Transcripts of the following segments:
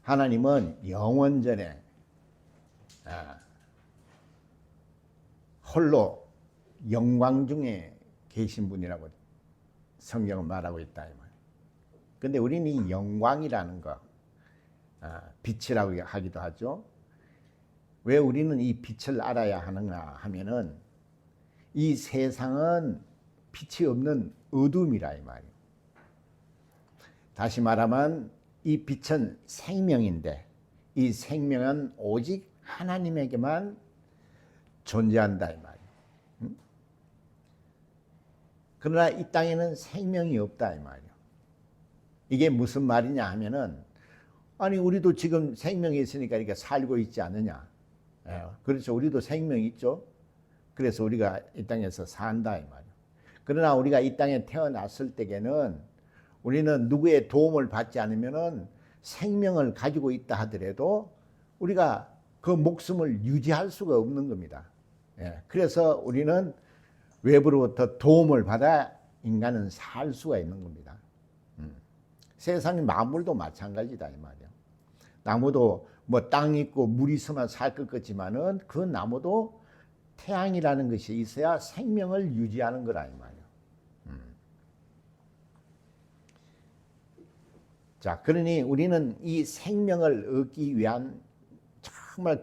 하나님은 영원전에 홀로 영광 중에 계신 분이라고 성경은 말하고 있다. 그런데 우리는 이 영광이라는 거, 빛이라고 하기도 하죠. 왜 우리는 이 빛을 알아야 하는가 하면은 이 세상은 빛이 없는 어둠이라 이 말이에요. 다시 말하면 이 빛은 생명인데 이 생명은 오직 하나님에게만 존재한다 이 말이에요. 그러나 이 땅에는 생명이 없다 이 말이에요. 이게 무슨 말이냐 하면은 아니 우리도 지금 생명이 있으니까 이렇게 살고 있지 않느냐. 그렇죠. 우리도 생명이 있죠. 그래서 우리가 이 땅에서 산다 이 말이에요. 그러나 우리가 이 땅에 태어났을 때에는 우리는 누구의 도움을 받지 않으면은 생명을 가지고 있다 하더라도 우리가 그 목숨을 유지할 수가 없는 겁니다. 그래서 우리는 외부로부터 도움을 받아 인간은 살 수가 있는 겁니다. 세상의 만물도 마찬가지다 이 말이에요. 나무도 뭐 땅 있고 물 있으면 살 것 같지만은 그 나무도 태양이라는 것이 있어야 생명을 유지하는 거라 이 말이에요. 자, 그러니 우리는 이 생명을 얻기 위한 정말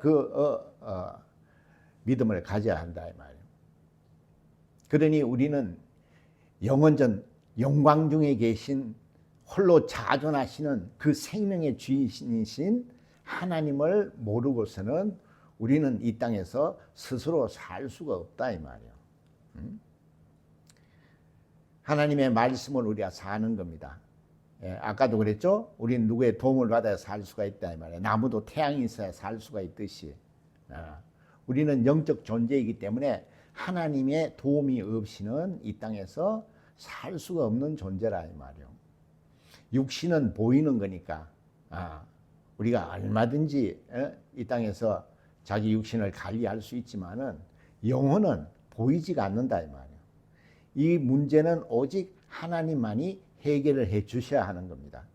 믿음을 가져야 한다 이 말이에요. 그러니 우리는 영원전 영광 중에 계신 홀로 자존하시는 그 생명의 주인이신 하나님을 모르고서는 우리는 이 땅에서 스스로 살 수가 없다 이 말이에요. 하나님의 말씀을 우리가 사는 겁니다. 아까도 그랬죠? 우리는 누구의 도움을 받아야 살 수가 있다 이 말이에요. 나무도 태양이 있어야 살 수가 있듯이 우리는 영적 존재이기 때문에 하나님의 도움이 없이는 이 땅에서 살 수가 없는 존재라 이 말이에요. 육신은 보이는 거니까 우리가 얼마든지 이 땅에서 자기 육신을 관리할 수 있지만은 영혼은 보이지가 않는다 이 말이에요. 이 문제는 오직 하나님만이 해결을 해 주셔야 하는 겁니다.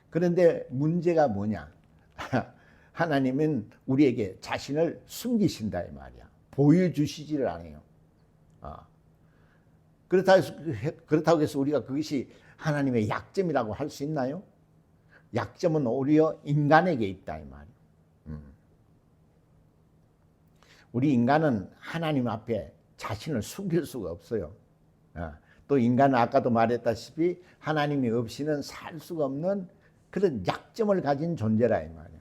그런데 문제가 뭐냐? 하나님은 우리에게 자신을 숨기신다 이 말이야. 보여주시지를 않아요. 그렇다고 해서 우리가 그것이 하나님의 약점이라고 할 수 있나요? 약점은 오히려 인간에게 있다 이 말이에요. 우리 인간은 하나님 앞에 자신을 숨길 수가 없어요. 또 인간은 아까도 말했다시피 하나님이 없이는 살 수가 없는 그런 약점을 가진 존재라 이 말이에요.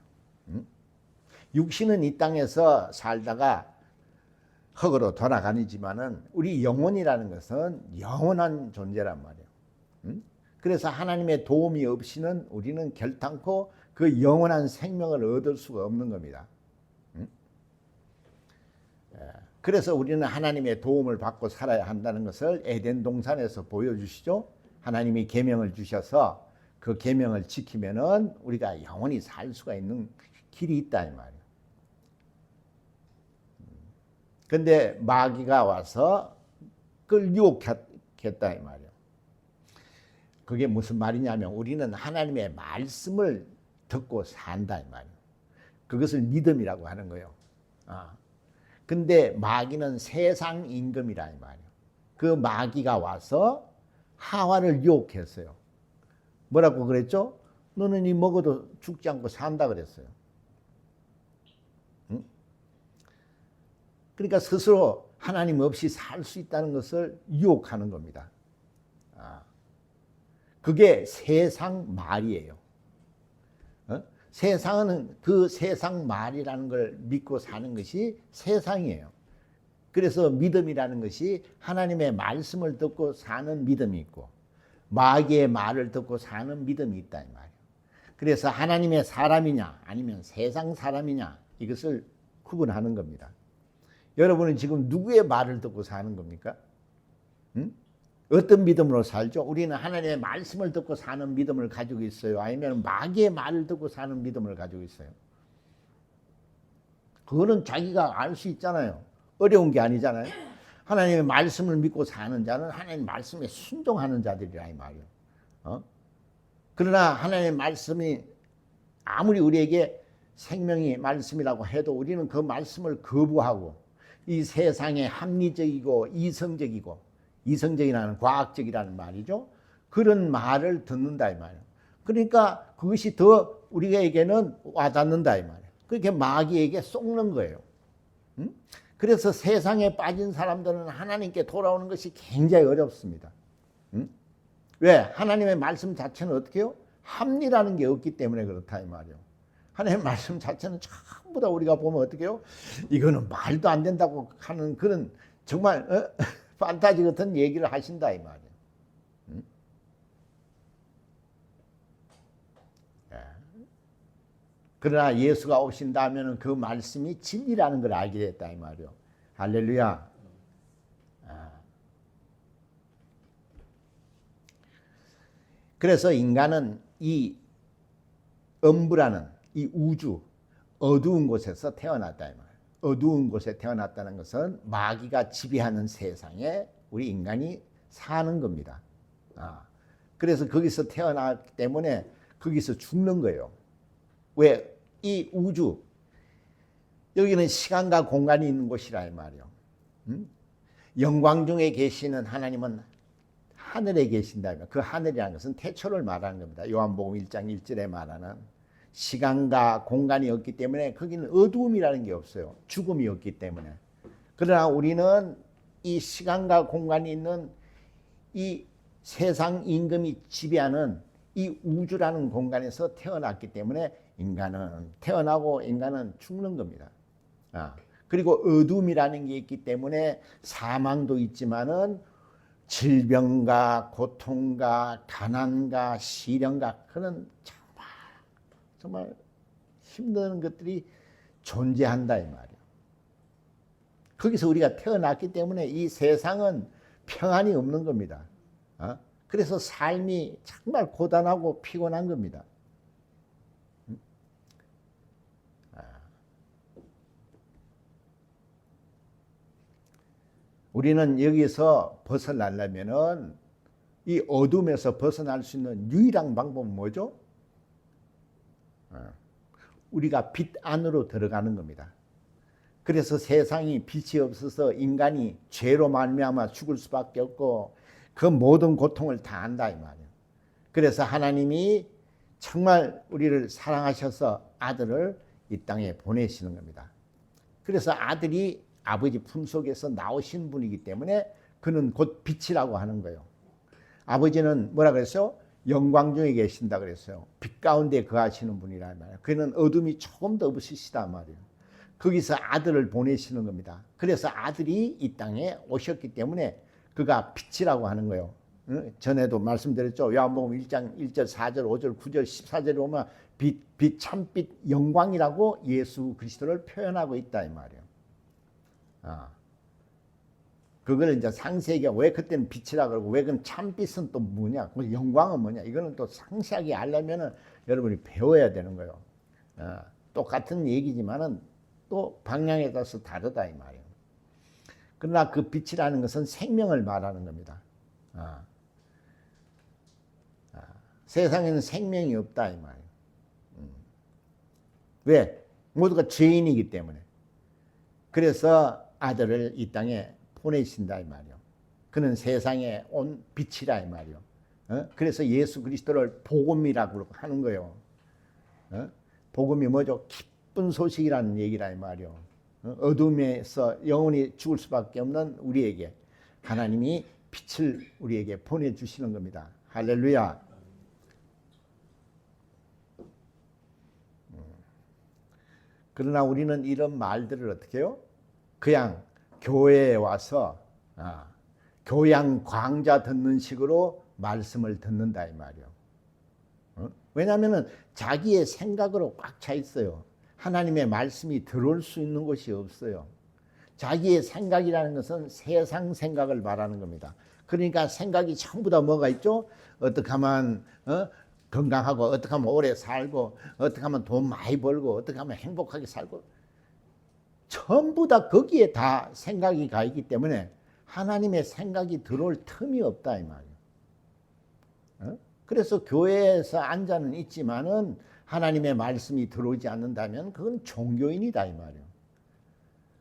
육신은 이 땅에서 살다가 흙으로 돌아가니지만은 우리 영혼이라는 것은 영원한 존재란 말이에요. 그래서 하나님의 도움이 없이는 우리는 결단코 그 영원한 생명을 얻을 수가 없는 겁니다. 그래서 우리는 하나님의 도움을 받고 살아야 한다는 것을 에덴 동산에서 보여주시죠. 하나님이 계명을 주셔서 그 계명을 지키면은 우리가 영원히 살 수가 있는 길이 있다 이 말이에요. 근데 마귀가 와서 그걸 유혹했다 이 말이에요. 그게 무슨 말이냐면 우리는 하나님의 말씀을 듣고 산다 이 말이에요. 그것을 믿음이라고 하는 거예요. 근데 마귀는 세상 임금이라 이 말이에요. 그 마귀가 와서 하와를 유혹했어요. 뭐라고 그랬죠? 너는 이 먹어도 죽지 않고 산다 그랬어요. 그러니까 스스로 하나님 없이 살 수 있다는 것을 유혹하는 겁니다. 그게 세상 말이에요. 세상은 그 세상 말이라는 걸 믿고 사는 것이 세상이에요. 그래서 믿음이라는 것이 하나님의 말씀을 듣고 사는 믿음이 있고 마귀의 말을 듣고 사는 믿음이 있다 이 말이에요. 그래서 하나님의 사람이냐 아니면 세상 사람이냐 이것을 구분하는 겁니다. 여러분은 지금 누구의 말을 듣고 사는 겁니까? 어떤 믿음으로 살죠? 우리는 하나님의 말씀을 듣고 사는 믿음을 가지고 있어요? 아니면 마귀의 말을 듣고 사는 믿음을 가지고 있어요? 그거는 자기가 알 수 있잖아요. 어려운 게 아니잖아요. 하나님의 말씀을 믿고 사는 자는 하나님의 말씀에 순종하는 자들이라 이 말이에요. 그러나 하나님의 말씀이 아무리 우리에게 생명이 말씀이라고 해도 우리는 그 말씀을 거부하고 이 세상에 합리적이고 이성적이라는 과학적이라는 말이죠. 그런 말을 듣는다 이 말이에요. 그러니까 그것이 더 우리에게는 와닿는다 이 말이에요. 그렇게 마귀에게 속는 거예요. 그래서 세상에 빠진 사람들은 하나님께 돌아오는 것이 굉장히 어렵습니다. 왜? 하나님의 말씀 자체는 어떻게 해요? 합리라는 게 없기 때문에 그렇다 이 말이에요. 하나님의 말씀 자체는 전부 다 우리가 보면 어떻게 해요? 이거는 말도 안 된다고 하는 그런 정말 판타지 같은 얘기를 하신다 이 말이에요. 그러나 예수가 오신다면 그 말씀이 진리라는 걸 알게 됐다 이 말이에요. 할렐루야. 그래서 인간은 이 음부라는 이 우주, 어두운 곳에서 태어났다 이 말이에요. 어두운 곳에 태어났다는 것은 마귀가 지배하는 세상에 우리 인간이 사는 겁니다. 그래서 거기서 태어났기 때문에 거기서 죽는 거예요. 왜? 이 우주, 여기는 시간과 공간이 있는 곳이라 이 말이에요. 영광 중에 계시는 하나님은 하늘에 계신다면 그 하늘이라는 것은 태초를 말하는 겁니다. 요한복음 1장 1절에 말하는 시간과 공간이 없기 때문에 거기는 어두움이라는 게 없어요. 죽음이 없기 때문에. 그러나 우리는 이 시간과 공간이 있는 이 세상 임금이 지배하는 이 우주라는 공간에서 태어났기 때문에 인간은 태어나고 인간은 죽는 겁니다. 그리고 어둠이라는 게 있기 때문에 사망도 있지만은 질병과 고통과 가난과 시련과 그런 정말 힘든 것들이 존재한다 이 말이에요. 거기서 우리가 태어났기 때문에 이 세상은 평안이 없는 겁니다. 그래서 삶이 정말 고단하고 피곤한 겁니다. 우리는 여기서 벗어나려면은 이 어둠에서 벗어날 수 있는 유일한 방법은 뭐죠? 우리가 빛 안으로 들어가는 겁니다. 그래서 세상이 빛이 없어서 인간이 죄로 말미암아 죽을 수밖에 없고 그 모든 고통을 다 안다 이 말이에요. 그래서 하나님이 정말 우리를 사랑하셔서 아들을 이 땅에 보내시는 겁니다. 그래서 아들이 아버지 품속에서 나오신 분이기 때문에 그는 곧 빛이라고 하는 거예요. 아버지는 뭐라 그랬어요? 영광 중에 계신다 그랬어요. 빛 가운데 거하시는 분이란 말이에요. 그는 어둠이 조금 더 없으시다 말이에요. 거기서 아들을 보내시는 겁니다. 그래서 아들이 이 땅에 오셨기 때문에 그가 빛이라고 하는 거예요. 전에도 말씀드렸죠. 요한복음 1장 1절 4절 5절 9절 14절에 보면 빛 참빛 영광이라고 예수 그리스도를 표현하고 있다 이 말이에요. 그걸 이제 상세하게 왜 그때는 빛이라 그러고 왜 그건 참빛은 또 뭐냐, 영광은 뭐냐, 이거는 또 상세하게 알려면은 여러분이 배워야 되는 거예요. 똑같은 얘기지만은 또 방향에 따라서 다르다 이 말이에요. 그러나 그 빛이라는 것은 생명을 말하는 겁니다. 세상에는 생명이 없다 이 말이에요. 왜? 모두가 죄인이기 때문에. 그래서 아들을 이 땅에 보내신다 이 말이요. 그는 세상에 온 빛이라 이 말이요. 그래서 예수 그리스도를 복음이라고 하는 거예요. 복음이 뭐죠? 기쁜 소식이라는 얘기라 이 말이요. 어둠에서 영원히 죽을 수밖에 없는 우리에게 하나님이 빛을 우리에게 보내주시는 겁니다. 할렐루야. 그러나 우리는 이런 말들을 어떻게 해요? 그냥 교회에 와서 교양 강좌 듣는 식으로 말씀을 듣는다 이 말이요. 왜냐하면 자기의 생각으로 꽉 차 있어요. 하나님의 말씀이 들어올 수 있는 곳이 없어요. 자기의 생각이라는 것은 세상 생각을 말하는 겁니다. 그러니까 생각이 전부 다 뭐가 있죠? 어떻게 하면 건강하고, 어떻게 하면 오래 살고, 어떻게 하면 돈 많이 벌고, 어떻게 하면 행복하게 살고, 전부 다 거기에 다 생각이 가 있기 때문에 하나님의 생각이 들어올 틈이 없다 이 말이에요. 그래서 교회에서 앉아는 있지만은 하나님의 말씀이 들어오지 않는다면 그건 종교인이다 이 말이에요.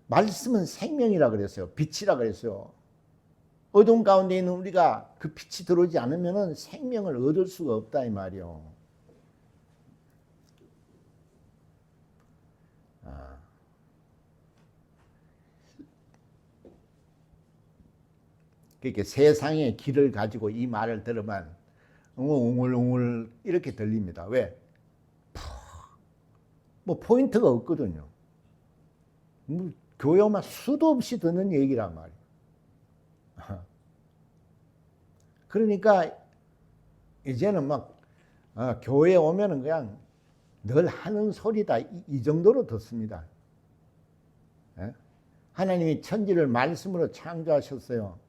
말씀은 생명이라 그랬어요. 빛이라 그랬어요. 어둠 가운데 있는 우리가 그 빛이 들어오지 않으면 생명을 얻을 수가 없다 이 말이요. 그러니까 세상의 길을 가지고 이 말을 들으면 웅얼웅얼 이렇게 들립니다. 왜? 뭐 포인트가 없거든요. 뭐 교회 오면 수도 없이 듣는 얘기란 말이에요. 그러니까 이제는 막 교회 오면은 그냥 늘 하는 소리다 이 정도로 듣습니다. 하나님이 천지를 말씀으로 창조하셨어요.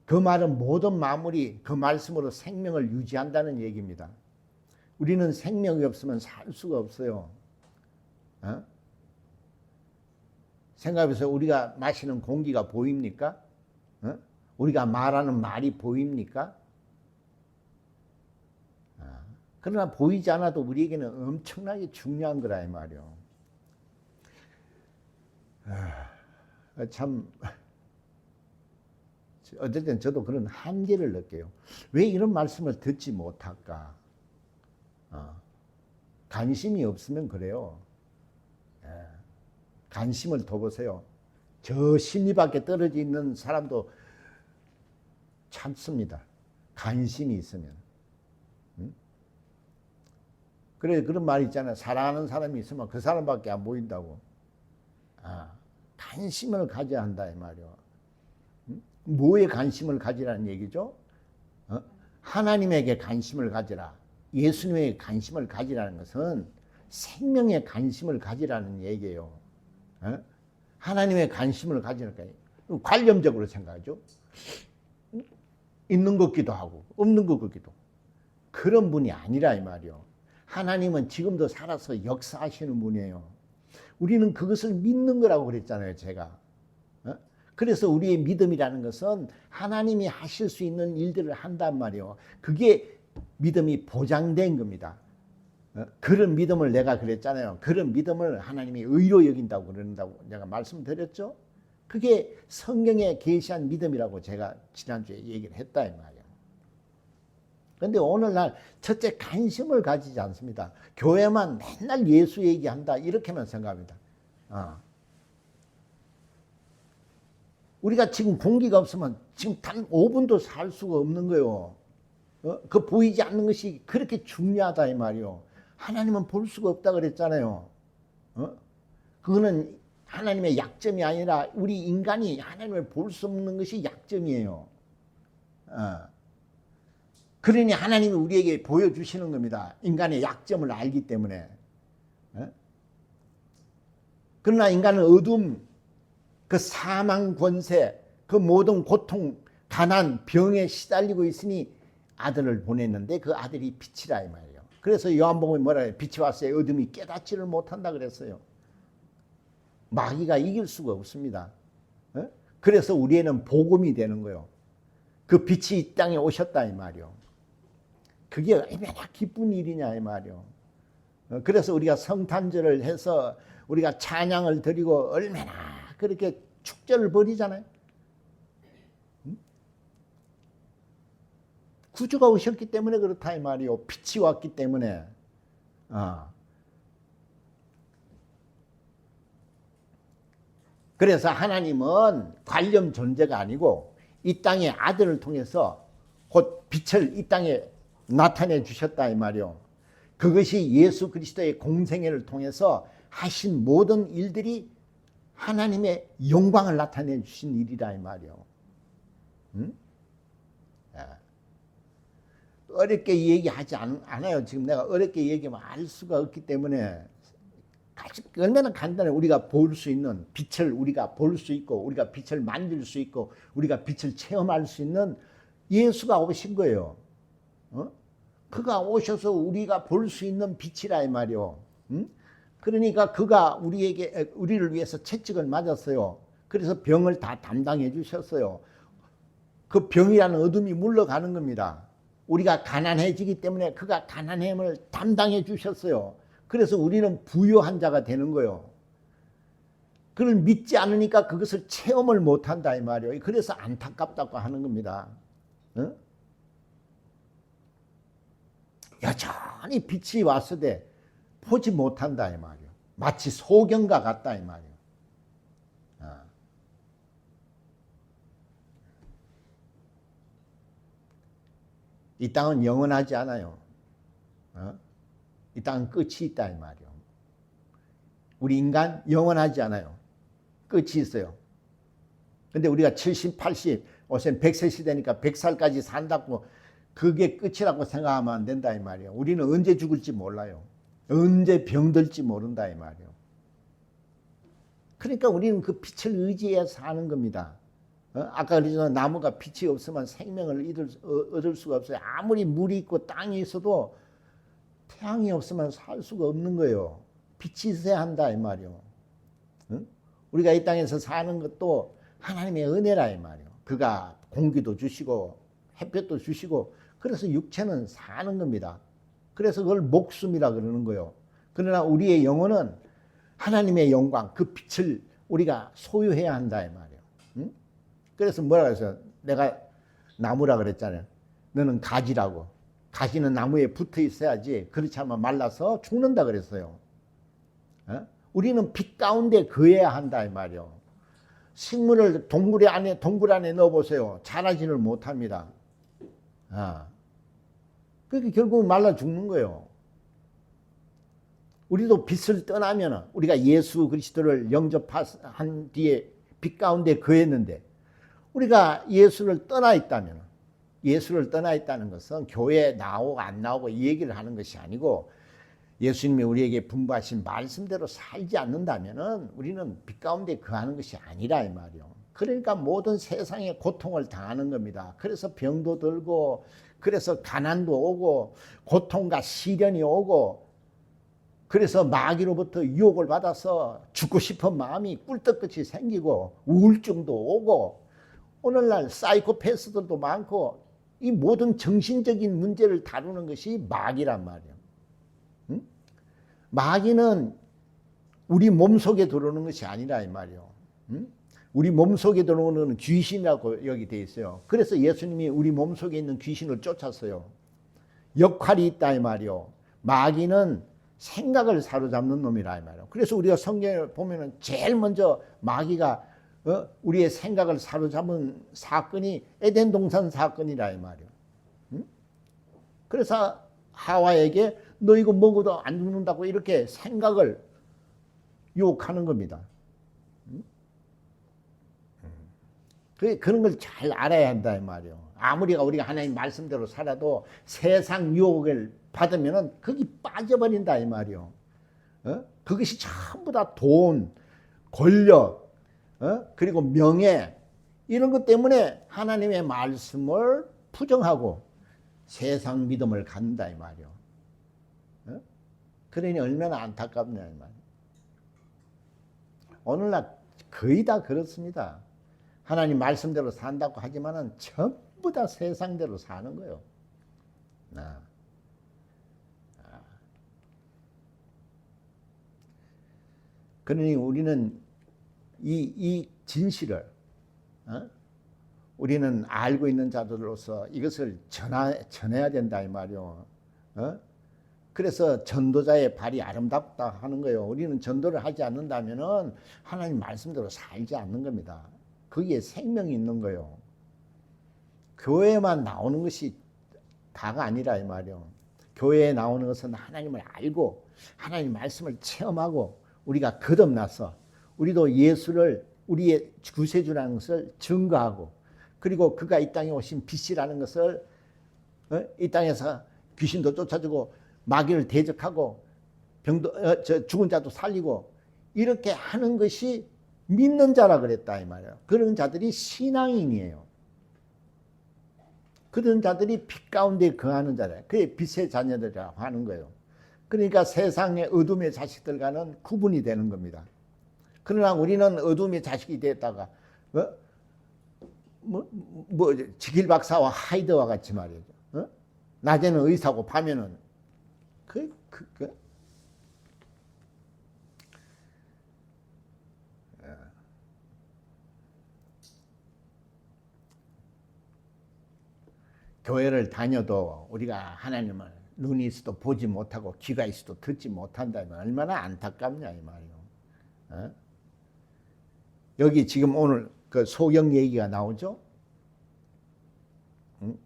그 말은 모든 만물이 그 말씀으로 생명을 유지한다는 얘기입니다. 우리는 생명이 없으면 살 수가 없어요. 생각해보세요. 우리가 마시는 공기가 보입니까? 우리가 말하는 말이 보입니까? 그러나 보이지 않아도 우리에게는 엄청나게 중요한 거라 이 말이요. 참 어쨌든 저도 그런 한계를 느껴요. 왜 이런 말씀을 듣지 못할까? 관심이 없으면 그래요. 관심을 더 보세요. 저 심리 밖에 떨어져 있는 사람도 참습니다. 관심이 있으면. 그래 그런 말 있잖아요. 사랑하는 사람이 있으면 그 사람밖에 안 보인다고. 관심을 가져야 한다 이 말이요. 뭐에 관심을 가지라는 얘기죠? 하나님에게 관심을 가지라. 예수님에게 관심을 가지라는 것은 생명에 관심을 가지라는 얘기예요. 하나님의 관심을 가지니까 관념적으로 생각하죠. 있는 것 같기도 하고 없는 것 같기도. 그런 분이 아니라 이 말이요. 하나님은 지금도 살아서 역사하시는 분이에요. 우리는 그것을 믿는 거라고 그랬잖아요, 제가. 그래서 우리의 믿음이라는 것은 하나님이 하실 수 있는 일들을 한단 말이에요. 그게 믿음이 보장된 겁니다. 그런 믿음을 내가 그랬잖아요. 그런 믿음을 하나님이 의로 여긴다고 그런다고 내가 말씀드렸죠. 그게 성경에 계시한 믿음이라고 제가 지난주에 얘기를 했다 이 말이에요. 그런데 오늘날 첫째 관심을 가지지 않습니다. 교회만 맨날 예수 얘기한다 이렇게만 생각합니다. 우리가 지금 공기가 없으면 지금 단 5분도 살 수가 없는 거예요. 그 보이지 않는 것이 그렇게 중요하다 이 말이요. 하나님은 볼 수가 없다 그랬잖아요. 그거는 하나님의 약점이 아니라 우리 인간이 하나님을 볼 수 없는 것이 약점이에요. 그러니 하나님이 우리에게 보여주시는 겁니다. 인간의 약점을 알기 때문에. 그러나 인간은 어둠, 그 사망 권세, 그 모든 고통, 가난, 병에 시달리고 있으니 아들을 보냈는데 그 아들이 빛이라 이 말이에요. 그래서 요한복음에 뭐라 해요? 빛이 왔어요. 어둠이 깨닫지를 못한다 그랬어요. 마귀가 이길 수가 없습니다. 그래서 우리에는 복음이 되는 거예요. 그 빛이 이 땅에 오셨다 이 말이요. 그게 얼마나 기쁜 일이냐 이 말이요. 그래서 우리가 성탄절을 해서 우리가 찬양을 드리고 얼마나 그렇게 축제를 벌이잖아요. 구주가 오셨기 때문에 그렇다 이 말이요. 빛이 왔기 때문에. 그래서 하나님은 관념 존재가 아니고 이 땅의 아들을 통해서 곧 빛을 이 땅에 나타내 주셨다 이 말이요. 그것이 예수 그리스도의 공생애를 통해서 하신 모든 일들이 하나님의 영광을 나타내 주신 일이라 이 말이요. 어렵게 얘기하지 않아요. 지금 내가 어렵게 얘기하면 알 수가 없기 때문에 얼마나 간단해. 우리가 볼 수 있는 빛을 우리가 볼 수 있고 우리가 빛을 만질 수 있고 우리가 빛을 체험할 수 있는 예수가 오신 거예요. 그가 오셔서 우리가 볼 수 있는 빛이라 이 말이요. 그러니까 그가 우리를 위해서 채찍을 맞았어요. 그래서 병을 다 담당해 주셨어요. 그 병이라는 어둠이 물러가는 겁니다. 우리가 가난해지기 때문에 그가 가난함을 담당해 주셨어요. 그래서 우리는 부유한 자가 되는 거예요. 그걸 믿지 않으니까 그것을 체험을 못한다 이 말이에요. 그래서 안타깝다고 하는 겁니다. 어? 여전히 빛이 왔으되 보지 못한다 이 말이에요. 마치 소경과 같다 이 말이에요. 이 땅은 영원하지 않아요. 이 땅은 끝이 있다 이 말이에요. 우리 인간 영원하지 않아요. 끝이 있어요. 근데 우리가 70, 80, 요새 100세 시대니까 100살까지 산다고 그게 끝이라고 생각하면 안 된다 이 말이에요. 우리는 언제 죽을지 몰라요. 언제 병들지 모른다 이 말이에요. 그러니까 우리는 그 빛을 의지해서 사는 겁니다. 아까 그랬잖아요. 나무가 빛이 없으면 생명을 얻을 수가 없어요. 아무리 물이 있고 땅이 있어도 태양이 없으면 살 수가 없는 거예요. 빛이 있어야 한다 이 말이에요. 우리가 이 땅에서 사는 것도 하나님의 은혜라 이 말이에요. 그가 공기도 주시고 햇볕도 주시고 그래서 육체는 사는 겁니다. 그래서 그걸 목숨이라 그러는 거예요. 그러나 우리의 영혼은 하나님의 영광, 그 빛을 우리가 소유해야 한다 이 말이에요. 그래서 뭐라 그랬어요? 내가 나무라 그랬잖아요. 너는 가지라고. 가지는 나무에 붙어 있어야지. 그렇지 않으면 말라서 죽는다 그랬어요. 우리는 빛 가운데 거해야 한다 이 말이에요. 식물을 동굴 안에 넣어보세요. 자라지를 못합니다. 그렇게 결국은 말라 죽는 거예요. 우리도 빛을 떠나면 우리가 예수 그리스도를 영접한 뒤에 빛 가운데 거했는데 우리가 예수를 떠나 있다면 예수를 떠나 있다는 것은 교회에 나오고 안 나오고 이 얘기를 하는 것이 아니고 예수님이 우리에게 분부하신 말씀대로 살지 않는다면 우리는 빛 가운데 거하는 것이 아니라 이 말이요. 그러니까 모든 세상의 고통을 당하는 겁니다. 그래서 병도 들고 그래서 가난도 오고 고통과 시련이 오고 그래서 마귀로부터 유혹을 받아서 죽고 싶은 마음이 꿀떡같이 생기고 우울증도 오고 오늘날 사이코패스들도 많고 이 모든 정신적인 문제를 다루는 것이 마귀란 말이에요. 응? 마귀는 우리 몸속에 들어오는 것이 아니라 이 말이에요. 응? 우리 몸속에 들어오는 귀신이라고 여기 돼 있어요. 그래서 예수님이 우리 몸속에 있는 귀신을 쫓았어요. 역할이 있다 이 말이에요. 마귀는 생각을 사로잡는 놈이라 이 말이에요. 그래서 우리가 성경을 보면은 제일 먼저 마귀가 우리의 생각을 사로잡은 사건이 에덴 동산 사건이라 이 말이에요. 응? 그래서 하와에게 너 이거 먹어도 안 죽는다고 이렇게 생각을 유혹하는 겁니다. 응? 그런 걸 잘 알아야 한다 이 말이에요. 아무리 우리가 하나님 말씀대로 살아도 세상 유혹을 받으면은 거기 빠져버린다 이 말이에요. 그것이 전부 다 돈, 권력, 그리고 명예 이런 것 때문에 하나님의 말씀을 부정하고 세상 믿음을 갖는다 이 말이에요. 그러니 얼마나 안타깝냐 이 말이에요. 오늘날 거의 다 그렇습니다. 하나님 말씀대로 산다고 하지만은 전부 다 세상대로 사는 거예요. 그러니 우리는 이 진실을 우리는 알고 있는 자들로서 이것을 전해야 된다 이 말이요. 그래서 전도자의 발이 아름답다 하는 거예요. 우리는 전도를 하지 않는다면은 하나님 말씀대로 살지 않는 겁니다. 거기에 생명이 있는 거예요. 교회만 나오는 것이 다가 아니라 이 말이요. 교회에 나오는 것은 하나님을 알고 하나님 말씀을 체험하고 우리가 거듭나서 우리도 예수를 우리의 구세주라는 것을 증거하고 그리고 그가 이 땅에 오신 빛이라는 것을 이 땅에서 귀신도 쫓아주고 마귀를 대적하고 죽은 자도 살리고 이렇게 하는 것이 믿는 자라 그랬다 이 말이에요. 그런 자들이 신앙인이에요. 그런 자들이 빛 가운데 거하는 자래요. 그게 빛의 자녀들이라고 하는 거예요. 그러니까 세상의 어둠의 자식들과는 구분이 되는 겁니다. 그러나 우리는 어둠의 자식이 됐다가 지길 박사와 하이드와 같이 말이죠. 낮에는 의사고 밤에는 그 교회를 다녀도 우리가 하나님을 눈이 있어도 보지 못하고 귀가 있어도 듣지 못한다면 얼마나 안타깝냐 이 말이요. 어? 여기 지금 오늘 그 소경 얘기가 나오죠. 응?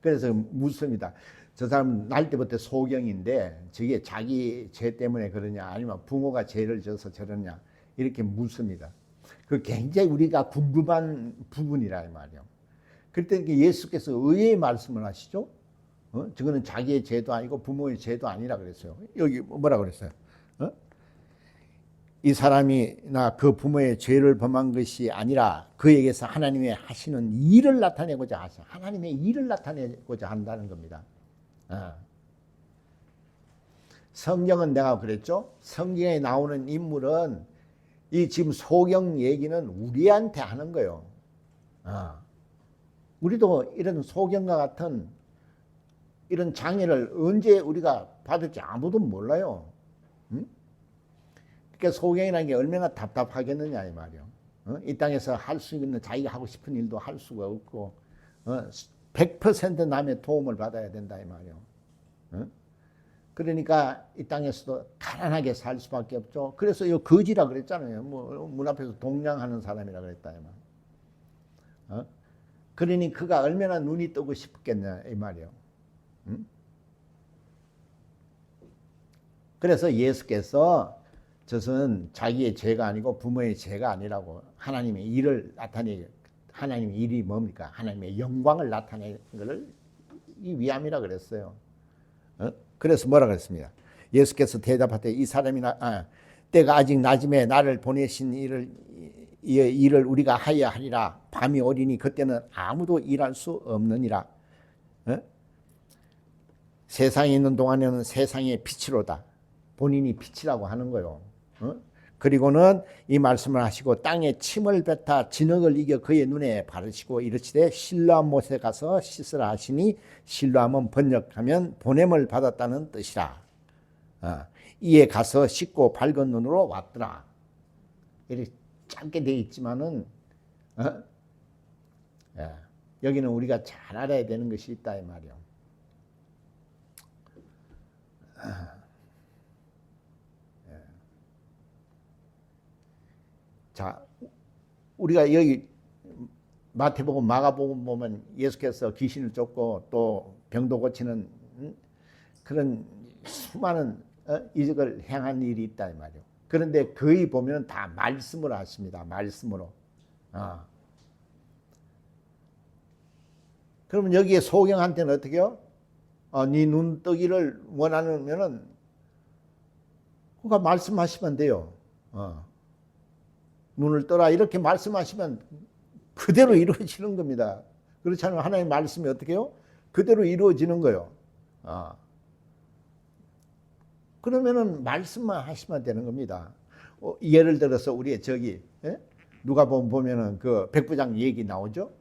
그래서 묻습니다. 저 사람 날 때부터 소경인데 저게 자기 죄 때문에 그러냐 아니면 부모가 죄를 져서 저러냐 이렇게 묻습니다. 그 굉장히 우리가 궁금한 부분이라 이 말이요. 그때 예수께서 의외의 말씀을 하시죠. 저거는 자기의 죄도 아니고 부모의 죄도 아니라 그랬어요. 여기 뭐라 그랬어요? 이 사람이나 그 부모의 죄를 범한 것이 아니라 그에게서 하나님의 하시는 일을 나타내고자 하셔. 하나님의 일을 나타내고자 한다는 겁니다. 성경은 내가 그랬죠. 성경에 나오는 인물은 이 지금 소경 얘기는 우리한테 하는 거예요. 우리도 이런 소경과 같은 이런 장애를 언제 우리가 받을지 아무도 몰라요. 응? 그러니까 소경이라는 게 얼마나 답답하겠느냐 이 말이요. 이 땅에서 할 수 있는 자기가 하고 싶은 일도 할 수가 없고 100% 남의 도움을 받아야 된다 이 말이요. 그러니까 이 땅에서도 가난하게 살 수밖에 없죠. 그래서 이 거지라 그랬잖아요. 뭐 문 앞에서 동냥하는 사람이라 그랬다 이 말. 그러니 그가 얼마나 눈이 뜨고 싶겠냐 이 말이요. 그래서 예수께서 저것은 자기의 죄가 아니고 부모의 죄가 아니라고 하나님의 일을 나타내기, 하나님의 일이 뭡니까? 하나님의 영광을 나타내는 것을 이 위함이라 그랬어요. 그래서 뭐라 그랬습니다. 예수께서 대답하되 이 사람이나 때가 아직 낮음에 나를 보내신 일을 우리가 하여야 하리라. 밤이 오리니 그때는 아무도 일할 수 없느니라. 세상에 있는 동안에는 세상의 빛이로다. 본인이 빛이라고 하는 거요. 그리고는 이 말씀을 하시고 땅에 침을 뱉어 진흙을 이겨 그의 눈에 바르시고 이르시되 실로암 못에 가서 씻으라 하시니 실로암은 번역하면 보냄을 받았다는 뜻이라. 이에 가서 씻고 밝은 눈으로 왔더라. 이렇게 짧게 되어 있지만은 여기는 우리가 잘 알아야 되는 것이 있다 이 말이요. 자, 우리가 여기 마태복음, 마가복음 보면 예수께서 귀신을 쫓고 또 병도 고치는 그런 수많은 이적을 행한 일이 있다 이 말이요. 그런데 거의 보면 다 말씀으로 하십니다. 말씀으로. 그러면 여기에 소경한테는 어떻게요? 네 눈 뜨기를 원하면은 그가 말씀하시면 돼요. 눈을 떠라 이렇게 말씀하시면 그대로 이루어지는 겁니다. 그렇지 않으면 하나님의 말씀이 어떻게 해요? 그대로 이루어지는 거예요. 그러면은 말씀만 하시면 되는 겁니다. 예를 들어서 우리 저기 누가 보면은 그 백부장 얘기 나오죠.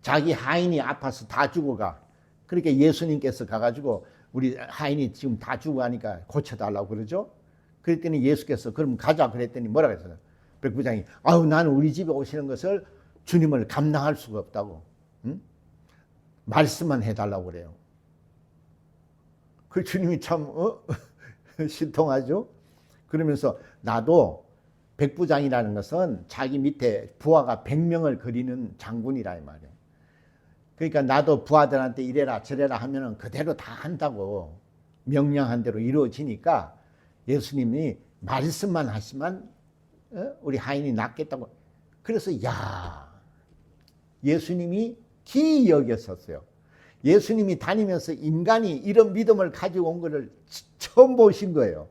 자기 하인이 아파서 다 죽어가. 그러니까 예수님께서 가가지고 우리 하인이 지금 다 죽어가니까 고쳐달라고 그러죠. 그랬더니 예수께서 그럼 가자 그랬더니 뭐라 그랬어요? 백부장이 아우 나는 우리 집에 오시는 것을 주님을 감당할 수가 없다고. 말씀만 해달라고 그래요. 그 주님이 참 신통하죠. 그러면서 나도 백부장이라는 것은 자기 밑에 부하가 100명을 그리는 장군이라 이 말이에요. 그러니까 나도 부하들한테 이래라 저래라 하면은 그대로 다 한다고 명령한 대로 이루어지니까 예수님이 말씀만 하시면 우리 하인이 낫겠다고. 그래서 예수님이 기이 여겼었어요. 예수님이 다니면서 인간이 이런 믿음을 가지고 온 것을 처음 보신 거예요.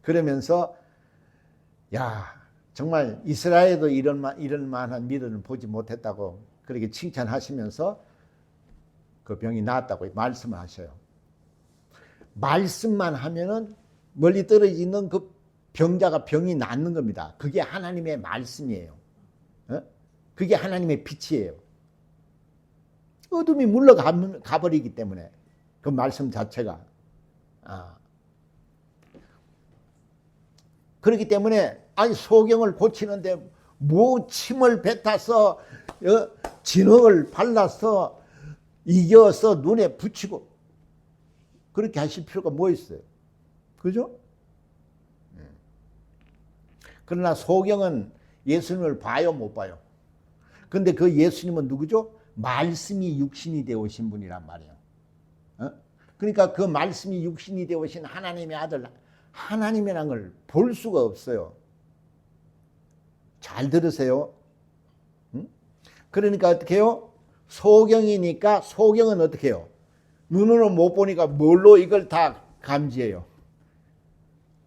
그러면서 정말 이스라엘도 이런 만한 믿음을 보지 못했다고 그렇게 칭찬하시면서 그 병이 나았다고 말씀을 하셔요. 말씀만 하면은 멀리 떨어져 있는 그 병자가 병이 낫는 겁니다. 그게 하나님의 말씀이에요. 그게 하나님의 빛이에요. 어둠이 물러가 버리기 때문에 그 말씀 자체가 그렇기 때문에 아니 소경을 고치는데 뭐 침을 뱉어서 진흙을 발라서 이겨서 눈에 붙이고 그렇게 하실 필요가 뭐 있어요? 그죠? 그러나 소경은 예수님을 봐요, 못 봐요? 근데 그 예수님은 누구죠? 말씀이 육신이 되어 오신 분이란 말이에요. 그러니까 그 말씀이 육신이 되어 오신 하나님의 아들, 하나님이라는 걸 볼 수가 없어요. 잘 들으세요. 그러니까 어떻게 해요? 소경이니까 소경은 어떻게 해요? 눈으로 못 보니까 뭘로 이걸 다 감지해요?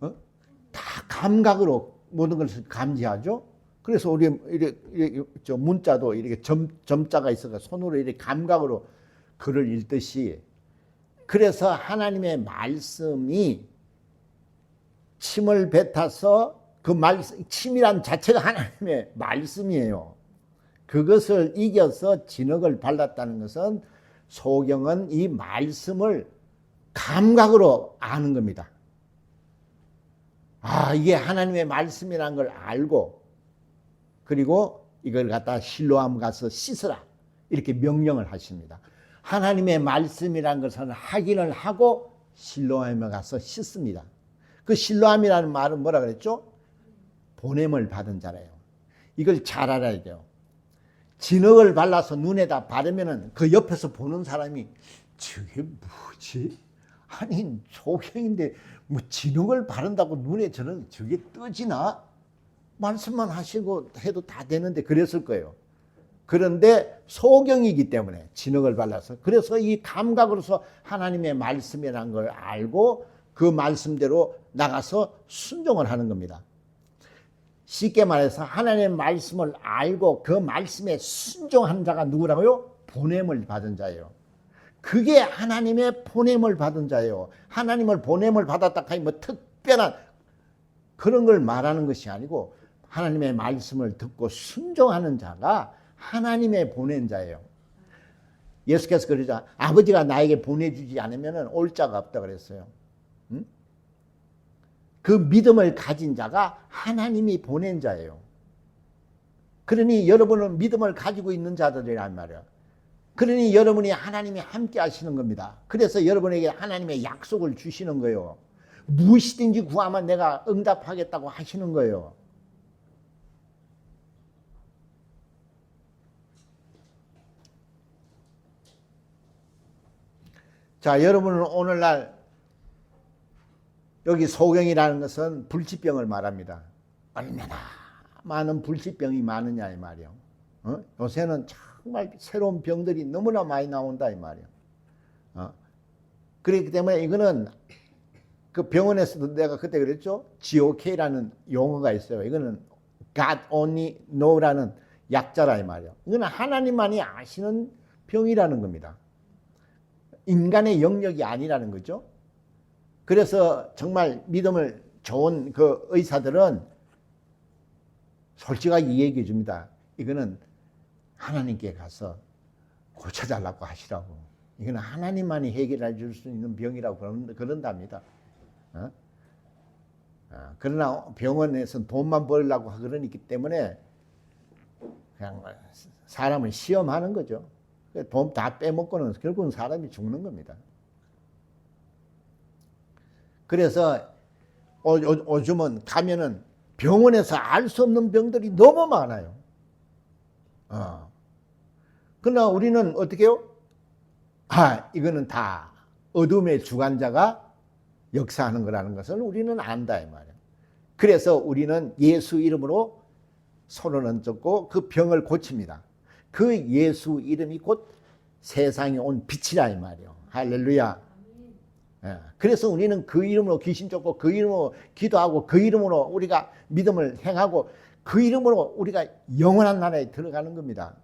다 감각으로 모든 것을 감지하죠. 그래서 우리 이렇게 문자도 이렇게 점자가 있어서 손으로 이렇게 감각으로 글을 읽듯이 그래서 하나님의 말씀이 침을 뱉어서 그 말씀, 침이란 자체가 하나님의 말씀이에요. 그것을 이겨서 진흙을 발랐다는 것은 소경은 이 말씀을 감각으로 아는 겁니다. 이게 하나님의 말씀이라는 걸 알고 그리고 이걸 갖다 실로암 가서 씻으라 이렇게 명령을 하십니다. 하나님의 말씀이라는 것은 확인을 하고 실로암에 가서 씻습니다. 그 실로암이라는 말은 뭐라 그랬죠? 보냄을 받은 자래요. 이걸 잘 알아야 돼요. 진흙을 발라서 눈에다 바르면은 그 옆에서 보는 사람이 저게 뭐지? 아니 소경인데 뭐 진흙을 바른다고 눈에 저게 떠지나? 말씀만 하시고 해도 다 되는데 그랬을 거예요. 그런데 소경이기 때문에 진흙을 발라서 그래서 이 감각으로서 하나님의 말씀이라는 걸 알고 그 말씀대로 나가서 순종을 하는 겁니다. 쉽게 말해서 하나님의 말씀을 알고 그 말씀에 순종한 자가 누구라고요? 보냄을 받은 자예요. 그게 하나님의 보냄을 받은 자예요. 하나님을 보냄을 받았다 하니 뭐 특별한 그런 걸 말하는 것이 아니고 하나님의 말씀을 듣고 순종하는 자가 하나님의 보낸 자예요. 예수께서 그러자 아버지가 나에게 보내주지 않으면 올 자가 없다 그랬어요. 그 믿음을 가진 자가 하나님이 보낸 자예요. 그러니 여러분은 믿음을 가지고 있는 자들이란 말이에요. 그러니 여러분이 하나님이 함께 하시는 겁니다. 그래서 여러분에게 하나님의 약속을 주시는 거예요. 무엇이든지 구하면 내가 응답하겠다고 하시는 거예요. 자, 여러분은 오늘날 여기 소경이라는 것은 불치병을 말합니다. 얼마나 많은 불치병이 많으냐 이 말이에요. 요새는 정말 새로운 병들이 너무나 많이 나온다 이 말이에요. 그렇기 때문에 이거는 그 병원에서도 내가 그때 그랬죠. GOK라는 용어가 있어요. 이거는 God Only Know라는 약자라 이 말이에요. 이거는 하나님만이 아시는 병이라는 겁니다. 인간의 영역이 아니라는 거죠. 그래서 정말 믿음을 좋은 그 의사들은 솔직하게 얘기해 줍니다. 이거는 하나님께 가서 고쳐달라고 하시라고. 이거는 하나님만이 해결해 줄 수 있는 병이라고 그런답니다. 그러나 병원에서 돈만 벌려고 그러기 때문에 그냥 사람을 시험하는 거죠. 돈 다 빼먹고는 결국은 사람이 죽는 겁니다. 그래서 요즘은 가면은 병원에서 알 수 없는 병들이 너무 많아요. 그러나 우리는 어떻게 해요? 이거는 다 어둠의 주관자가 역사하는 거라는 것을 우리는 안다 이 말이에요. 그래서 우리는 예수 이름으로 손을 얹고 그 병을 고칩니다. 그 예수 이름이 곧 세상에 온 빛이라 이 말이에요. 할렐루야. 그래서 우리는 그 이름으로 귀신 쫓고 그 이름으로 기도하고 그 이름으로 우리가 믿음을 행하고 그 이름으로 우리가 영원한 나라에 들어가는 겁니다.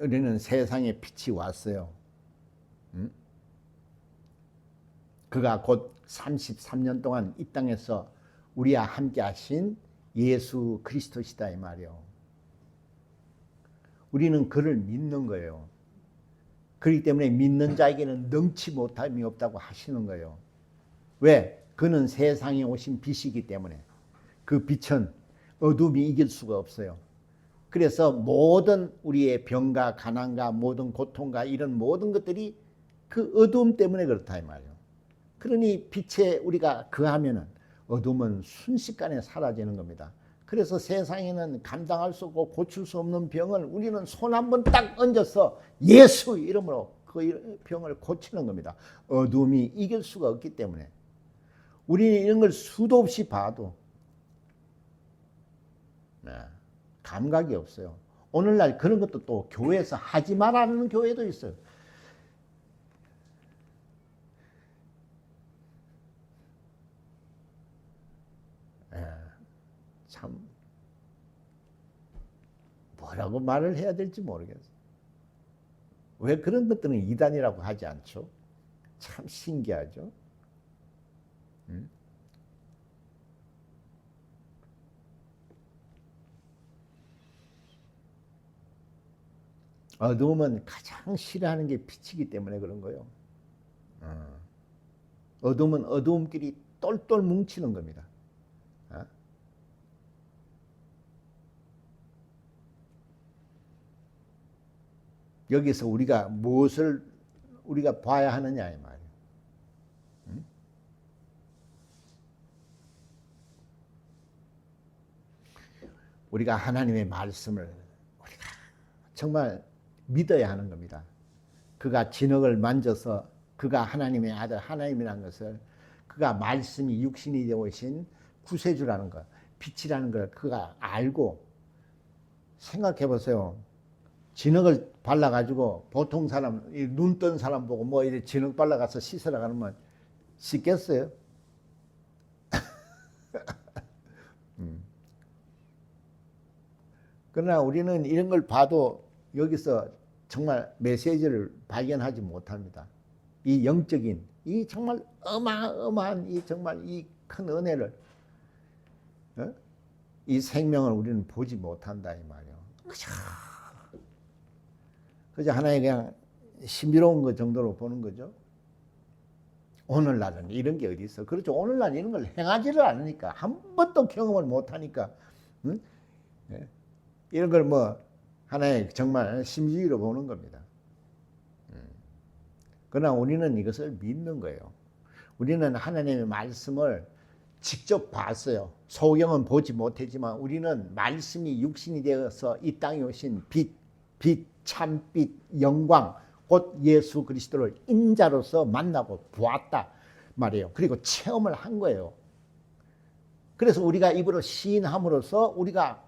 우리는 세상에 빛이 왔어요. 그가 곧 33년 동안 이 땅에서 우리와 함께 하신 예수 그리스도시다 이 말이요. 우리는 그를 믿는 거예요. 그렇기 때문에 믿는 자에게는 능치 못함이 없다고 하시는 거예요. 왜? 그는 세상에 오신 빛이기 때문에. 그 빛은 어둠이 이길 수가 없어요. 그래서 모든 우리의 병과 가난과 모든 고통과 이런 모든 것들이 그 어둠 때문에 그렇다 이 말이에요. 그러니 빛에 우리가 거하면은 어둠은 순식간에 사라지는 겁니다. 그래서 세상에는 감당할 수 없고 고칠 수 없는 병을 우리는 손 한 번 딱 얹어서 예수 이름으로 그 병을 고치는 겁니다. 어둠이 이길 수가 없기 때문에. 우리는 이런 걸 수도 없이 봐도 감각이 없어요. 오늘날 그런 것도 또 교회에서 하지 말라는 교회도 있어요. 참 뭐라고 말을 해야 될지 모르겠어요. 왜 그런 것들은 이단이라고 하지 않죠? 참 신기하죠? 어둠은 가장 싫어하는 게 빛이기 때문에 그런 거예요. 어둠은 어두움끼리 똘똘 뭉치는 겁니다. 여기서 우리가 무엇을 우리가 봐야 하느냐 이 말이에요. 우리가 하나님의 말씀을 우리가 정말 믿어야 하는 겁니다. 그가 진흙을 만져서 그가 하나님의 아들 하나님이라는 것을 그가 말씀이 육신이 되어 오신 구세주라는 것, 빛이라는 걸 그가 알고 생각해 보세요. 진흙을 발라가지고 보통 사람, 눈 뜬 사람 보고 뭐 이래 진흙 발라가서 씻으라 그러면 씻겠어요? 그러나 우리는 이런 걸 봐도 여기서 정말 메시지를 발견하지 못합니다. 이 영적인, 이 정말 어마어마한 이 정말 이 큰 은혜를, 이 생명을 우리는 보지 못한다 이 말이에요. 그저 하나의 그냥 신비로운 것 정도로 보는 거죠. 오늘날은 이런 게 어디 있어? 그렇죠. 오늘날 이런 걸 행하지를 않으니까 한 번도 경험을 못하니까 응? 이런 걸 뭐 하나의 정말 심지로 보는 겁니다. 그러나 우리는 이것을 믿는 거예요. 우리는 하나님의 말씀을 직접 봤어요. 소경은 보지 못했지만 우리는 말씀이 육신이 되어서 이 땅에 오신 빛, 참빛, 영광, 곧 예수 그리스도를 인자로서 만나고 보았다 말이에요. 그리고 체험을 한 거예요. 그래서 우리가 입으로 시인함으로써 우리가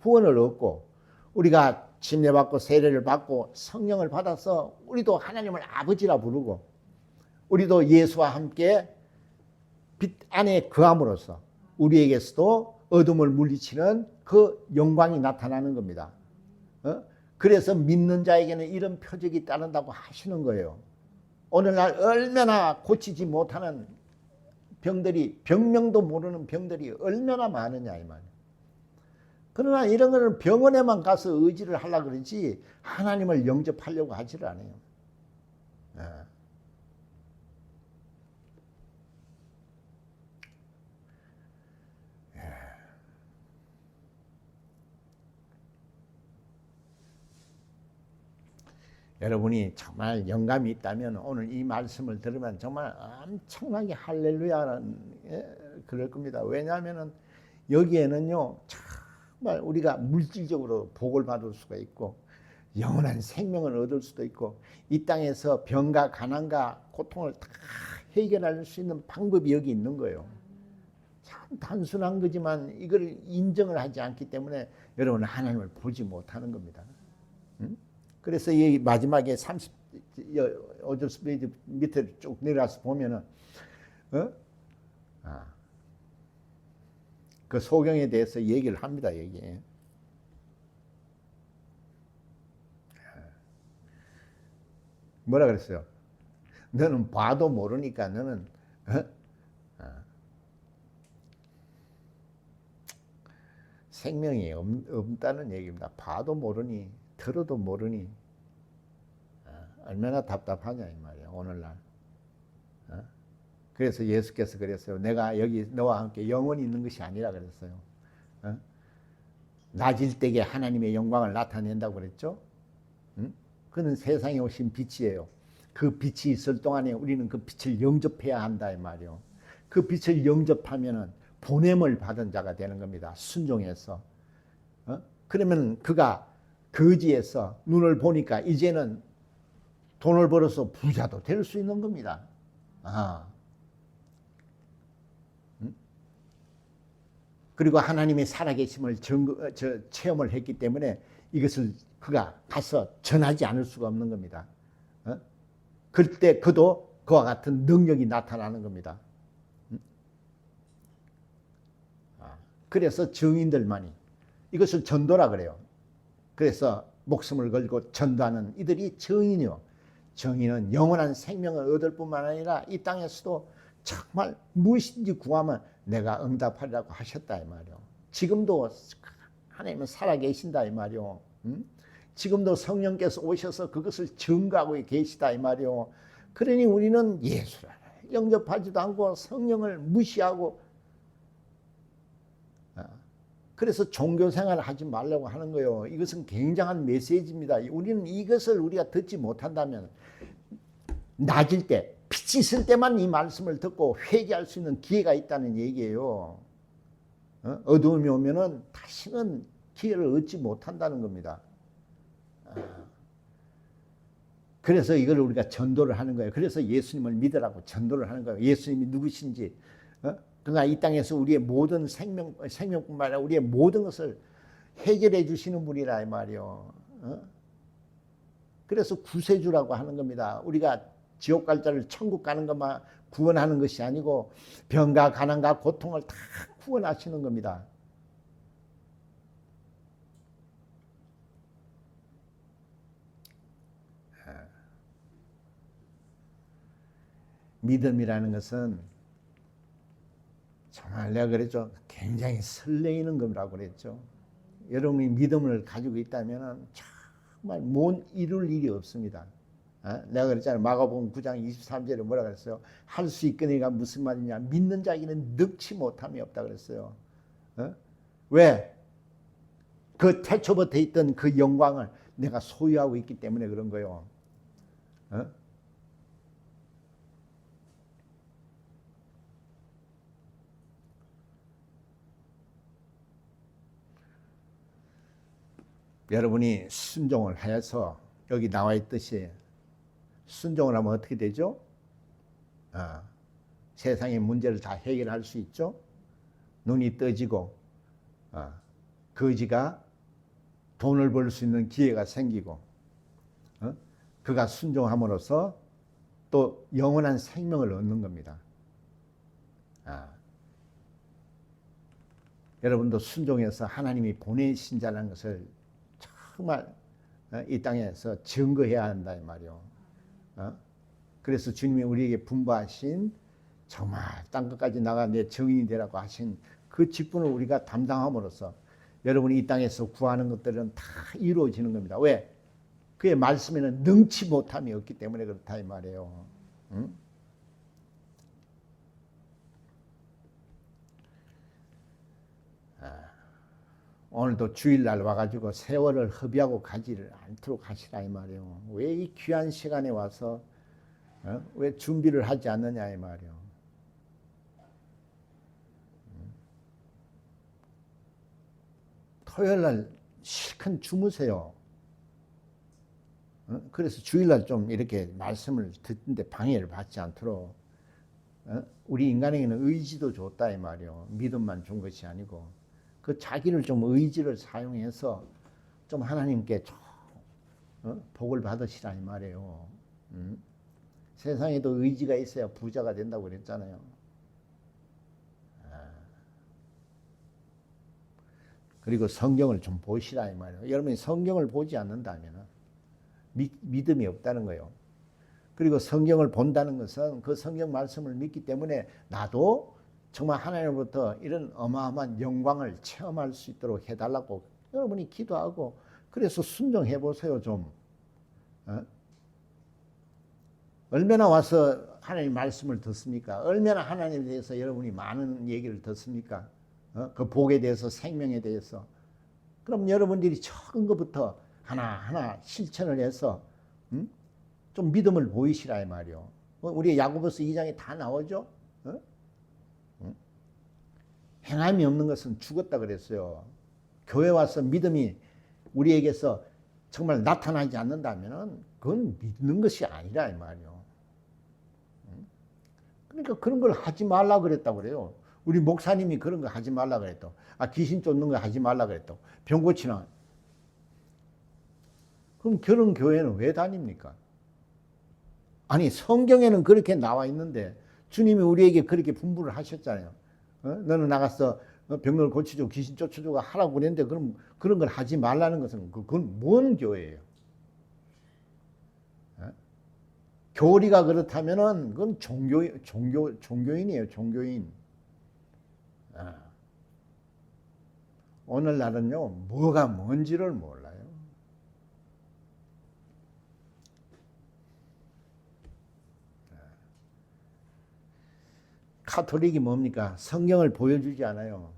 구원을 얻고 우리가 침례받고 세례를 받고 성령을 받아서 우리도 하나님을 아버지라 부르고 우리도 예수와 함께 빛 안에 거함으로써 우리에게서도 어둠을 물리치는 그 영광이 나타나는 겁니다. 그래서 믿는 자에게는 이런 표적이 따른다고 하시는 거예요. 오늘날 얼마나 고치지 못하는 병들이, 병명도 모르는 병들이 얼마나 많으냐 이 말이에요. 그러나 이런 거는 병원에만 가서 의지를 하려고 그러지 하나님을 영접하려고 하지를 않아요. 여러분이 정말 영감이 있다면 오늘 이 말씀을 들으면 정말 엄청나게 할렐루야는 그럴 겁니다. 왜냐하면 여기에는요 정말 우리가 물질적으로 복을 받을 수가 있고 영원한 생명을 얻을 수도 있고 이 땅에서 병과 가난과 고통을 다 해결할 수 있는 방법이 여기 있는 거예요. 참 단순한 거지만 이걸 인정을 하지 않기 때문에 여러분은 하나님을 보지 못하는 겁니다. 그래서 이 마지막에 35절 페이지 밑에 쭉 내려가서 보면은 그 소경에 대해서 얘기를 합니다. 여기에. 뭐라 그랬어요? 너는 봐도 모르니까 너는 생명이 없다는 얘기입니다. 봐도 모르니 들어도 모르니 얼마나 답답하냐 이 말이야 오늘날. 그래서 예수께서 그랬어요. 내가 여기 너와 함께 영원히 있는 것이 아니라 그랬어요. 낮일 때에 하나님의 영광을 나타낸다고 그랬죠. 그는 세상에 오신 빛이에요. 그 빛이 있을 동안에 우리는 그 빛을 영접해야 한다 이 말이요. 그 빛을 영접하면은 보냄을 받은 자가 되는 겁니다. 순종해서. 그러면 그가 거지에서 눈을 보니까 이제는 돈을 벌어서 부자도 될 수 있는 겁니다. 그리고 하나님의 살아계심을 체험을 했기 때문에 이것을 그가 가서 전하지 않을 수가 없는 겁니다. 그때 그도 그와 같은 능력이 나타나는 겁니다. 그래서 증인들만이 이것을 전도라 그래요. 그래서 목숨을 걸고 전도하는 이들이 증인이요. 증인은 영원한 생명을 얻을 뿐만 아니라 이 땅에서도 정말 무엇인지 구하면 내가 응답하리라고 하셨다 이 말이요. 지금도 하나님은 살아계신다 이 말이요. 지금도 성령께서 오셔서 그것을 증거하고 계시다 이 말이요. 그러니 우리는 예수를 영접하지도 않고 성령을 무시하고 그래서 종교 생활을 하지 말라고 하는 거예요. 이것은 굉장한 메시지입니다. 우리는 이것을 우리가 듣지 못한다면 낮일 때 빛이 있을 때만 이 말씀을 듣고 회개할 수 있는 기회가 있다는 얘기예요. 어두움이 오면은 다시는 기회를 얻지 못한다는 겁니다. 그래서 이걸 우리가 전도를 하는 거예요. 그래서 예수님을 믿으라고 전도를 하는 거예요. 예수님이 누구신지. 그러나 이 땅에서 우리의 모든 생명뿐만 아니라 우리의 모든 것을 해결해 주시는 분이라 이 말이요. 그래서 구세주라고 하는 겁니다. 우리가 지옥 갈 자를 천국 가는 것만 구원하는 것이 아니고 병과 가난과 고통을 다 구원하시는 겁니다. 믿음이라는 것은 정말 내가 그랬죠. 굉장히 설레이는 거라고 그랬죠. 여러분이 믿음을 가지고 있다면 정말 못 이룰 일이 없습니다. 내가 그랬잖아요. 마가복음 9장 23절에 뭐라 그랬어요? 할 수 있거니가 무슨 말이냐? 믿는 자에게는 능치 못함이 없다 그랬어요. 왜? 그 태초부터 있던 그 영광을 내가 소유하고 있기 때문에 그런 거예요. 여러분이 순종을 하여서 여기 나와 있듯이 순종을 하면 어떻게 되죠? 세상의 문제를 다 해결할 수 있죠. 눈이 떠지고 거지가 돈을 벌 수 있는 기회가 생기고 그가 순종함으로써 또 영원한 생명을 얻는 겁니다. 여러분도 순종해서 하나님이 보내신 자라는 것을 정말 이 땅에서 증거해야 한다 이 말이요. 그래서 주님이 우리에게 분부하신 정말 땅끝까지 나가 내 증인이 되라고 하신 그 직분을 우리가 담당함으로써 여러분이 이 땅에서 구하는 것들은 다 이루어지는 겁니다. 왜? 그의 말씀에는 능치 못함이 없기 때문에 그렇다 이 말이에요. 오늘도 주일날 와가지고 세월을 허비하고 가지를 않도록 하시라 이 말이에요. 왜 이 귀한 시간에 와서 왜 준비를 하지 않느냐 이 말이에요. 토요일날 실컷 주무세요. 그래서 주일날 좀 이렇게 말씀을 듣는데 방해를 받지 않도록 우리 인간에게는 의지도 줬다 이 말이에요. 믿음만 준 것이 아니고 그 자기를 좀 의지를 사용해서 좀 하나님께 복을 받으시라 이 말이에요. 세상에도 의지가 있어야 부자가 된다고 그랬잖아요. 그리고 성경을 좀 보시라 이 말이에요. 여러분이 성경을 보지 않는다면 믿음이 없다는 거예요. 그리고 성경을 본다는 것은 그 성경 말씀을 믿기 때문에 나도 정말 하나님으로부터 이런 어마어마한 영광을 체험할 수 있도록 해달라고 여러분이 기도하고 그래서 순종해 보세요 좀. 얼마나 와서 하나님 말씀을 듣습니까? 얼마나 하나님에 대해서 여러분이 많은 얘기를 듣습니까? 그 복에 대해서, 생명에 대해서. 그럼 여러분들이 적은 것부터 하나하나 실천을 해서 좀 믿음을 보이시라 이 말이요. 우리 야고보서 2장에 다 나오죠. 행함이 없는 것은 죽었다 그랬어요. 교회 와서 믿음이 우리에게서 정말 나타나지 않는다면 그건 믿는 것이 아니라 이 말이요. 그러니까 그런 걸 하지 말라 그랬다고 그래요. 우리 목사님이 그런 거 하지 말라 그랬다. 귀신 쫓는 거 하지 말라 그랬다. 병 고치나. 그럼 그런 교회는 왜 다닙니까? 아니 성경에는 그렇게 나와 있는데 주님이 우리에게 그렇게 분부를 하셨잖아요. 너는 나가서 병을 고치고 귀신 쫓아주고 하라고 그랬는데 그럼 그런 걸 하지 말라는 것은 그건 뭔 교회예요? 교리가 그렇다면은 그건 종교인이에요, 종교인. 오늘날은요 뭐가 뭔지를 몰라요. 카톨릭이 뭡니까? 성경을 보여주지 않아요.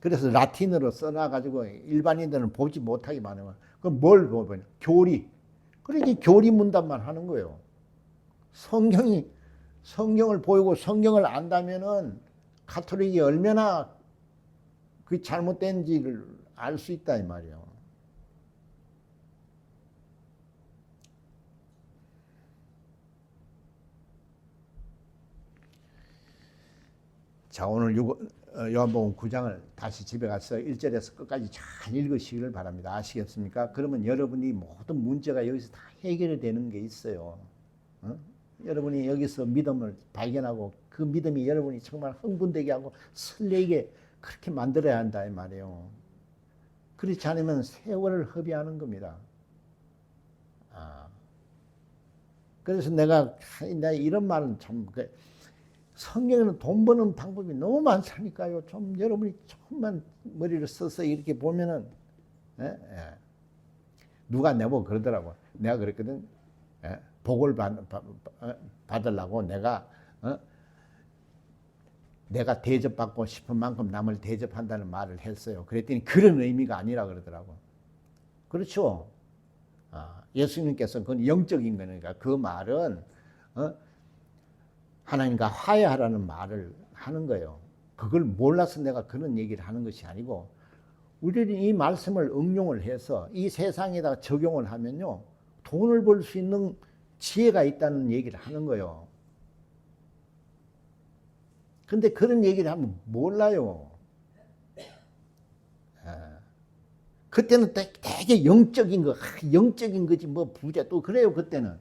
그래서 라틴어로 써놔가지고 일반인들은 보지 못하게 만들면 그럼 뭘 보냐? 교리. 그러니 교리 문답만 하는 거예요. 성경을 보이고 성경을 안다면은 카톨릭이 얼마나 그 잘못된지를 알 수 있다 이 말이에요. 자, 오늘 요한복음 9장을 다시 집에 가서 1절에서 끝까지 잘 읽으시기를 바랍니다. 아시겠습니까? 그러면 여러분이 모든 문제가 여기서 다 해결이 되는 게 있어요. 여러분이 여기서 믿음을 발견하고 그 믿음이 여러분이 정말 흥분되게 하고 설레게 그렇게 만들어야 한다 이 말이에요. 그렇지 않으면 세월을 허비하는 겁니다. 그래서 내가 이런 말은 참 성경에는 돈 버는 방법이 너무 많다니까요. 좀 여러분이 조금만 머리를 써서 이렇게 보면은 누가 내보고 그러더라고. 내가 그랬거든. 복을 받으려고 내가 대접받고 싶은 만큼 남을 대접한다는 말을 했어요. 그랬더니 그런 의미가 아니라 그러더라고. 그렇죠. 예수님께서는 그건 영적인 거니까 그 말은 하나님과 화해하라는 말을 하는 거예요. 그걸 몰라서 내가 그런 얘기를 하는 것이 아니고 우리는 이 말씀을 응용을 해서 이 세상에다 적용을 하면요. 돈을 벌 수 있는 지혜가 있다는 얘기를 하는 거예요. 근데 그런 얘기를 하면 몰라요. 그때는 되게 영적인 거지 뭐 부자 또 그래요 그때는.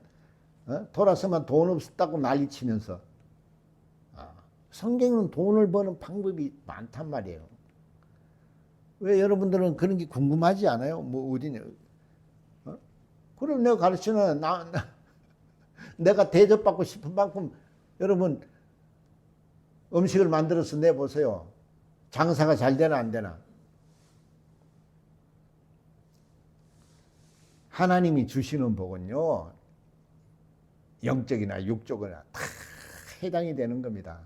돌아서면 돈 없었다고 난리치면서. 성경은 돈을 버는 방법이 많단 말이에요. 왜 여러분들은 그런 게 궁금하지 않아요? 뭐 어디냐? 그럼 내가 가르치는 내가 대접받고 싶은 만큼 여러분 음식을 만들어서 내보세요. 장사가 잘 되나 안 되나? 하나님이 주시는 복은요. 영적이나 육적이나 다 해당이 되는 겁니다.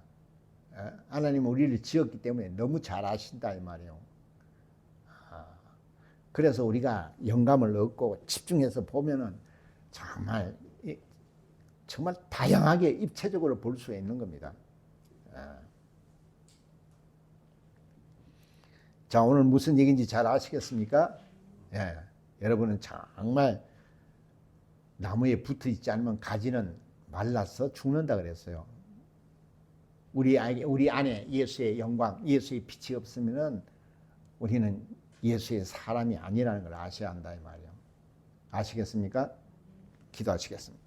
하나님은 우리를 지었기 때문에 너무 잘 아신다 이 말이에요. 그래서 우리가 영감을 얻고 집중해서 보면은 정말 다양하게 입체적으로 볼 수 있는 겁니다. 자, 오늘 무슨 얘기인지 잘 아시겠습니까? 여러분은 정말 나무에 붙어 있지 않으면 가지는 말라서 죽는다 그랬어요. 우리 안에 예수의 영광, 예수의 빛이 없으면은 우리는 예수의 사람이 아니라는 걸 아셔야 한다 이 말이에요. 아시겠습니까? 기도하시겠습니다.